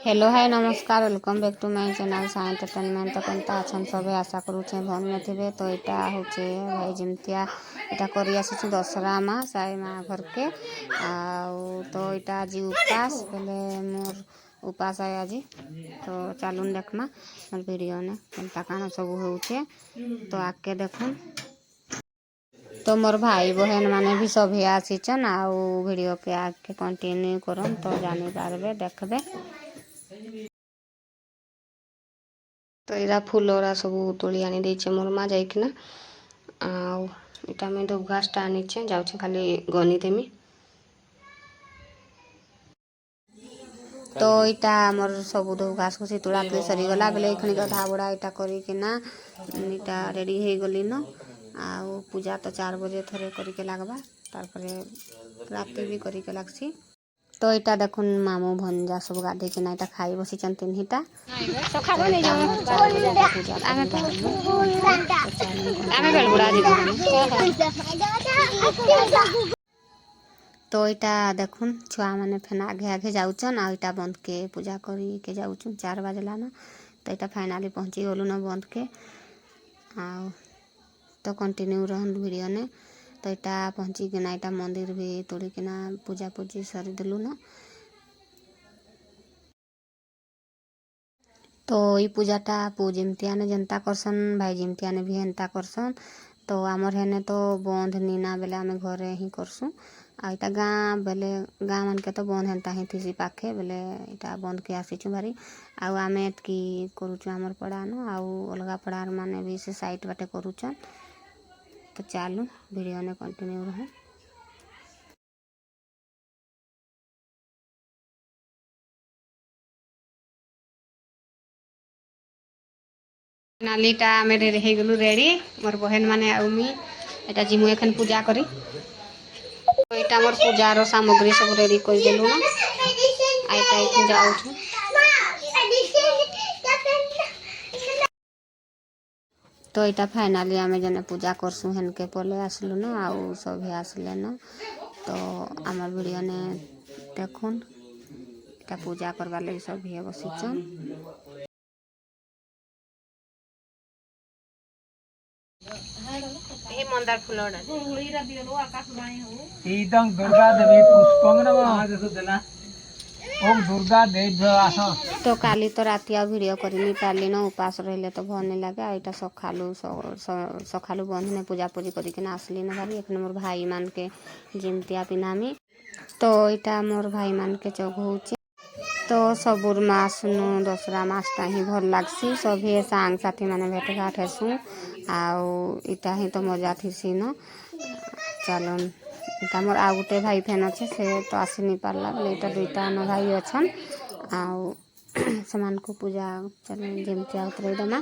Hello hi नमस्कार welcome back to my channel Sai entertainment. तो केनता अछन सबे आशा करूचे भल में थे। तो यहाँ हूँ भाई जमतिया यहाँ कर दशहरा माँ साई माँ घर के तो यहाँ आज उपास पहले मोर उपास है आज। तो चलून देखमा मोर वीडियो ने केनता काना सब होचे तो आके देखुन। तो मोर भाई बहन माने भी सभी आसीचन आउ वीडियो के आके कंटिन्यू करन तो जानी पारबे देखबे। तो इरा फूलरा सब तोली आनी देचे मोर माँ जाइकिना आटा में धूप घासटा आनीचे जाऊे खाली गनी देमी। तो यहाँ मोर सब धूप घास घुसी तुला तुली सरीगला बेले एखनी गधा बुढ़ा यहाँ करना यहाँ रेडी हो गली न आउ पूजा तो 4 बजे थरे करके लगवा तार राति भी करके लगसी। तो यहाँ देखुन मामू भंजा सब गाधे कि ना खाई बसी तीनटा तो यहाँ देखुन छुआ मैंने फेन आगे आगे जाऊन आटा बंद के पूजा करके जाऊन 4 बजला न। तो यहाँ फाइनाली पहुँची गलु न बंद के तो कंटिन्यू रहन वीडियो ने। तो यहाँ पहुँची कि यहाँ मंदिर भी तोड़िकिना पूजा पूजी सरी देलु न। तो ये पूजाटा पू जिमतिया ने जनता करसन भाई जिमतिया ने भी हेन्ता करसन। तो आमर हेने तो बंध नीना बेले आम घरे ही करसुँ आटा गाँ बेले गाँ मन के तो बंध हेन्ता ही थी पाखे बेले यहाँ बंद के आसीचु भारी आउ आम एतकी करुचु आमर पड़ान आउ अलगा पड़ार माने भी से साइट बाटे करुचन। तो चालू वीडियो ने कंटिन्यू रहे। नालीटा मेरे रह गलु रेडी मोर बहन माने आउमी एटा जिमु एखन पूजा करी। तो यहाँ मोर पूजार सामग्री सब रेडी कर देलु न आइटा एखन जाऊछु। तो यहाँ फाइनाली आम जने पूजा करसु हेनके पले आसलु न आउ सभी आसले न। तो आमर वीडियो ने देखुन यहाँ पूजा करवा लगी सभी बसीचन। मंदार फूल दुर्गा देवी पुष्पंग दुर्गा देवी आस। तो काली तो रातिया वीडियो कर नहीं पार्ली न उपास रही तो भल नहीं लगे यहाँ सखालू बंध ने पूजा पूजी करके आसली न भारी एखने मोर भाई मान के जिमतिया पिन्हामी। तो यहाँ मोर भाई मान के चौक होचे। तो सबुर मास नु दसरा मासटा ही भल लगसी सभी सांग साथी मैंने भेट घाट हेसु आउ इटा ही तो मजा थीसी न। चलन इटा मोर आ गोटे भाई फेन अच्छे से तो आसी नहीं पार्ला बोले इटा 2टा न भाई अच्छन आउ समान को पूजा चलन जिमतिया उतरे दमा।